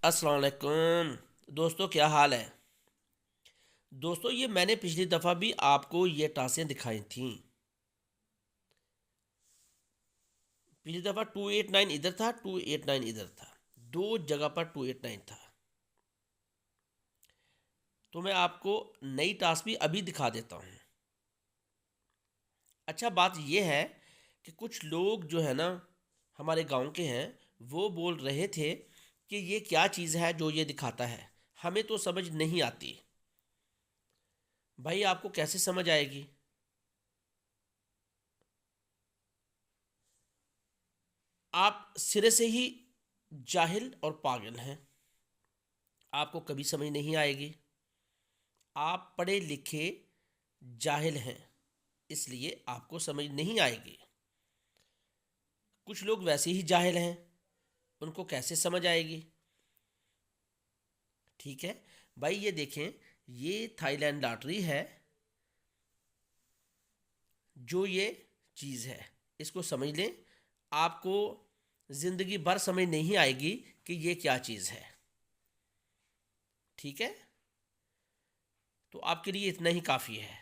अस्सलाम वालेकुम दोस्तों, क्या हाल है। दोस्तों, ये मैंने पिछली दफ़ा भी आपको ये टासें दिखाई थी। पिछली दफ़ा 289 इधर था, 289 इधर था, दो जगह पर 289 था। तो मैं आपको नई टास्क भी अभी दिखा देता हूँ। अच्छा, बात ये है कि कुछ लोग जो है ना, हमारे गांव के हैं, वो बोल रहे थे कि ये क्या चीज़ है जो ये दिखाता है, हमें तो समझ नहीं आती। भाई, आपको कैसे समझ आएगी। आप सिरे से ही जाहिल और पागल हैं, आपको कभी समझ नहीं आएगी। आप पढ़े लिखे जाहिल हैं, इसलिए आपको समझ नहीं आएगी। कुछ लोग वैसे ही जाहिल हैं, उनको कैसे समझ आएगी। ठीक है भाई, ये देखें, ये थाईलैंड लॉटरी है। जो ये चीज़ है, इसको समझ लें। आपको ज़िंदगी भर समझ नहीं आएगी कि ये क्या चीज़ है। ठीक है, तो आपके लिए इतना ही काफ़ी है।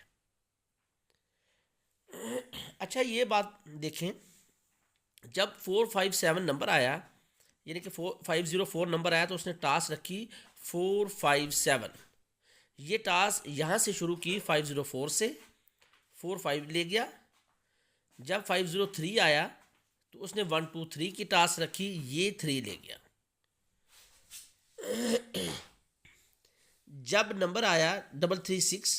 अच्छा, ये बात देखें, जब 457 नंबर आया, यानी कि 504 नंबर आया, तो उसने टास्क रखी 457। ये टास्क यहाँ से शुरू की 504 से, 45 ले गया। जब 503 आया तो उसने 123 की टास्क रखी, ये 3 ले गया। जब नंबर आया 336,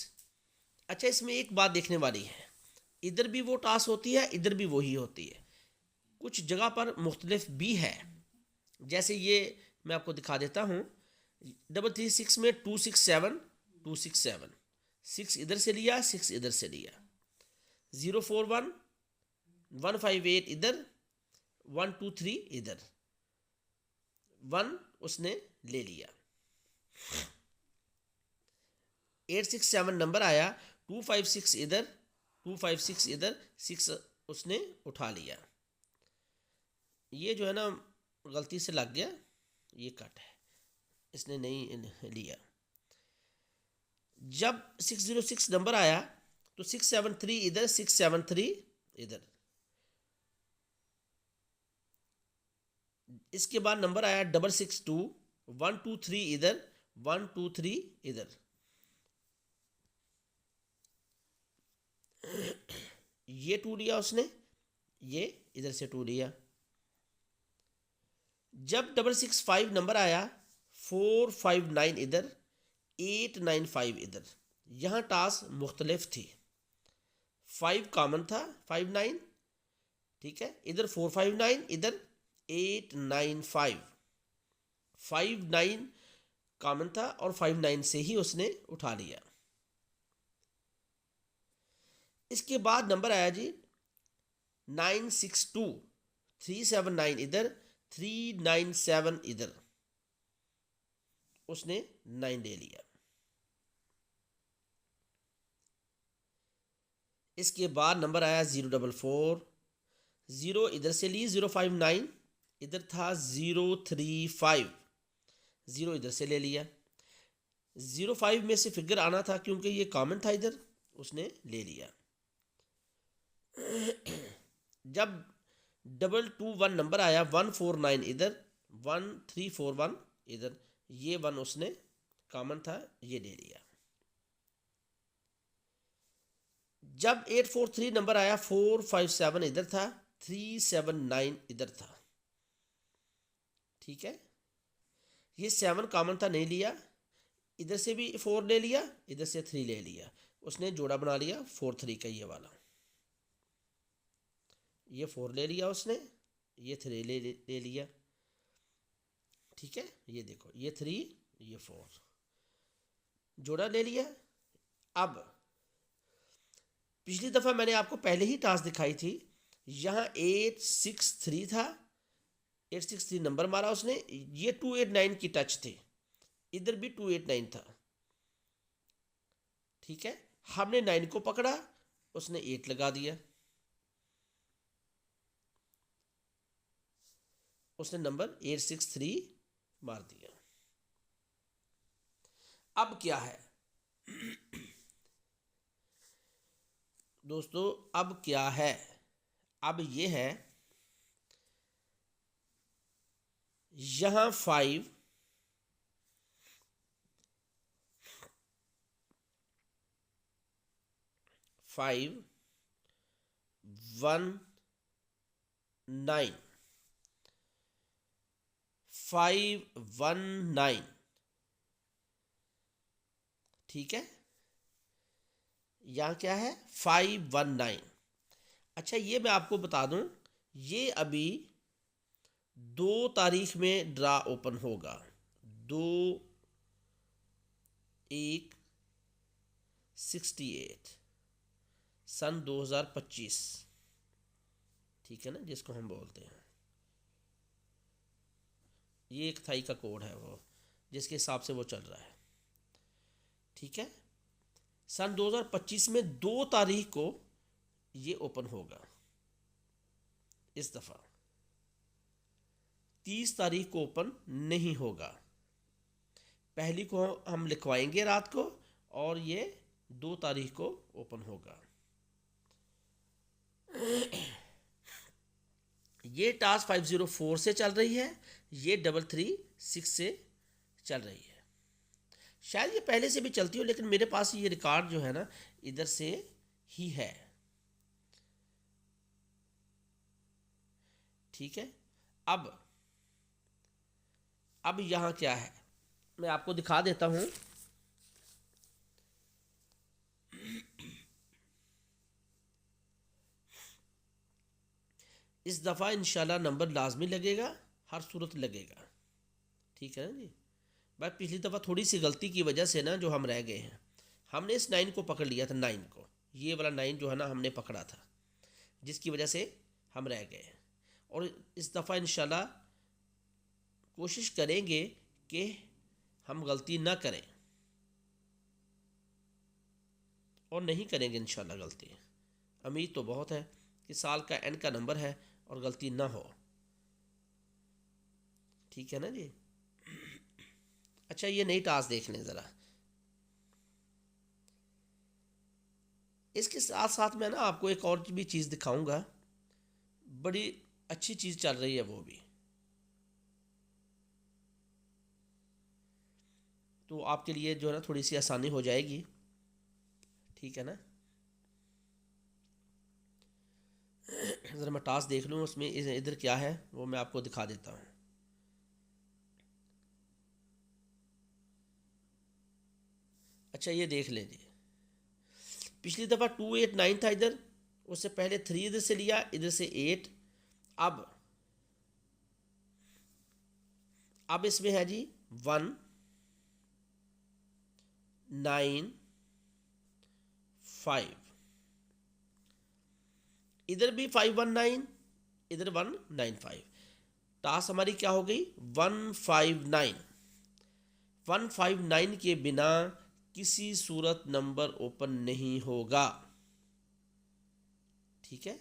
अच्छा, इसमें एक बात देखने वाली है, इधर भी वो टास्क होती है, इधर भी वही होती है, कुछ जगह पर मुख्तलिफ भी है। जैसे ये मैं आपको दिखा देता हूँ। 336 में 267, 267, 6 इधर से लिया, 6 इधर से लिया। 041, 158 इधर, 123 इधर, 1 उसने ले लिया। 867 नंबर आया, 256 इधर, 256 इधर, 6 उसने उठा लिया। ये जो है ना, गलती से लग गया, ये कट है, इसने नहीं लिया। जब 606 नंबर आया तो 673 इधर, 673 इधर। इसके बाद नंबर आया 662, 123 इधर, 123 इधर। ये टू लिया उसने, ये इधर से टू लिया। जब 665 नंबर आया, 459 इधर, 895 इधर। यहाँ टास्क मुख्तलिफ थी। 5 कॉमन था, 59, ठीक है, इधर 459, इधर 895। 59 कॉमन था और 59 से ही उसने उठा लिया। इसके बाद नंबर आया जी 962, 379 इधर, 397 इधर, उसने 9 ले लिया। इसके बाद नंबर आया 044, 0 इधर से ली, 059 इधर था, 035, 0 इधर से ले लिया। 05 में से फिगर आना था, क्योंकि ये कॉमन था इधर, उसने ले लिया। जब 221 नंबर आया, 149 इधर, 1341 इधर, ये 1 उसने कॉमन था, ये ले लिया। जब 843 नंबर आया, 457 इधर था, 379 इधर था। ठीक है, ये 7 कॉमन था, नहीं लिया। इधर से भी 4 ले लिया, इधर से 3 ले लिया, उसने जोड़ा बना लिया 43 का, ये वाला। ये 4 ले लिया उसने, ये 3 ले लिया। ठीक है, ये देखो, ये 3, ये 4, जोड़ा ले लिया। अब पिछली दफ़ा मैंने आपको पहले ही टास्क दिखाई थी, यहाँ 863 था, 863 नंबर मारा उसने, ये 289 की टच थे, इधर भी 289 था। ठीक है, हमने 9 को पकड़ा, उसने 8 लगा दिया, उसने नंबर 863 मार दिया। अब क्या है दोस्तों, अब क्या है? अब ये है, यहाँ 5 1 9 5 1 9, ठीक है। यहाँ क्या है 5 1 9। अच्छा ये मैं आपको बता दूं, ये अभी 2 तारीख में ड्रा ओपन होगा, 2/1/68 सन 2025, ठीक है ना, जिसको हम बोलते हैं, ये एक थाई का कोड है वो, जिसके हिसाब से वो चल रहा है, ठीक है। सन 2025 में 2 तारीख को ये ओपन होगा। इस दफ़ा 30 तारीख को ओपन नहीं होगा, पहली को हम लिखवाएंगे रात को, और ये 2 तारीख को ओपन होगा। ये टास्क 504 से चल रही है, ये 336 से चल रही है। शायद ये पहले से भी चलती हो, लेकिन मेरे पास ये रिकॉर्ड जो है ना इधर से ही है, ठीक है। अब यहाँ क्या है मैं आपको दिखा देता हूँ। इस दफ़ा इंशाल्लाह नंबर लाजमी लगेगा, हर सूरत लगेगा, ठीक है ना जी। भाई पिछली दफ़ा थोड़ी सी गलती की वजह से ना जो हम रह गए हैं, हमने इस 9 को पकड़ लिया था, 9 को, ये वाला 9 जो है ना हमने पकड़ा था, जिसकी वजह से हम रह गए हैं। और इस दफ़ा इंशाल्लाह कोशिश करेंगे कि हम गलती ना करें, और नहीं करेंगे इंशाल्लाह गलती। उम्मीद तो बहुत है कि साल का एंड का नंबर है और गलती ना हो, ठीक है ना जी। अच्छा ये नई टास्क देख लें ज़रा। इसके साथ साथ मैं ना आपको एक और भी चीज़ दिखाऊंगा, बड़ी अच्छी चीज़ चल रही है वो भी, तो आपके लिए जो है ना थोड़ी सी आसानी हो जाएगी, ठीक है ना। ज़रा मैं टास्क देख लूँ उसमें इधर क्या है, वो मैं आपको दिखा देता हूँ। अच्छा ये देख लीजिए, पिछली दफ़ा 2 8 9 था इधर, उससे पहले 3 इधर से लिया, इधर से 8। अब इसमें है जी 1 9 5, इधर भी 5 1 9, इधर 1 9 5। टास्क हमारी क्या हो गई 159। 159 के बिना किसी सूरत नंबर ओपन नहीं होगा, ठीक है।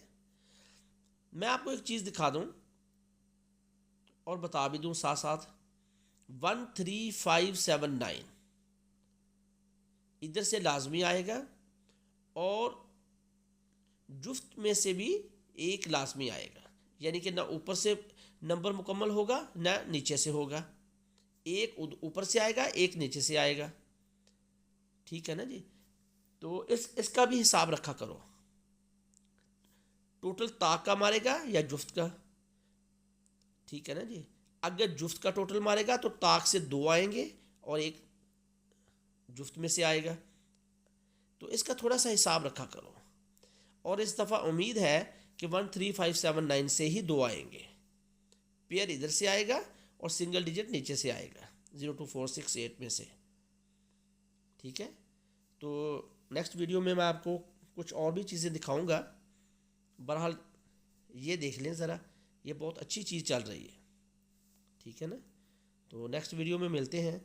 मैं आपको एक चीज़ दिखा दूं और बता भी दूं साथ साथ, 13579 इधर से लाजमी आएगा, और जुफ्त में से भी एक लाजमी आएगा, यानी कि ना ऊपर से नंबर मुकम्मल होगा ना नीचे से होगा, एक ऊपर से आएगा एक नीचे से आएगा, ठीक है ना जी। तो इसका भी हिसाब रखा करो, टोटल ताक का मारेगा या जुफ्त का, ठीक है ना जी। अगर जुफ्त का टोटल मारेगा तो ताक से 2 आएंगे और एक जुफ्त में से आएगा, तो इसका थोड़ा सा हिसाब रखा करो। और इस दफ़ा उम्मीद है कि 13579 से ही 2 आएंगे, पेयर इधर से आएगा और सिंगल डिजिट नीचे से आएगा 02468 में से, ठीक है। तो नेक्स्ट वीडियो में मैं आपको कुछ और भी चीज़ें दिखाऊंगा। बहरहाल ये देख लें ज़रा, ये बहुत अच्छी चीज़ चल रही है, ठीक है ना। तो नेक्स्ट वीडियो में मिलते हैं,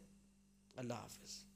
अल्लाह हाफ़िज़।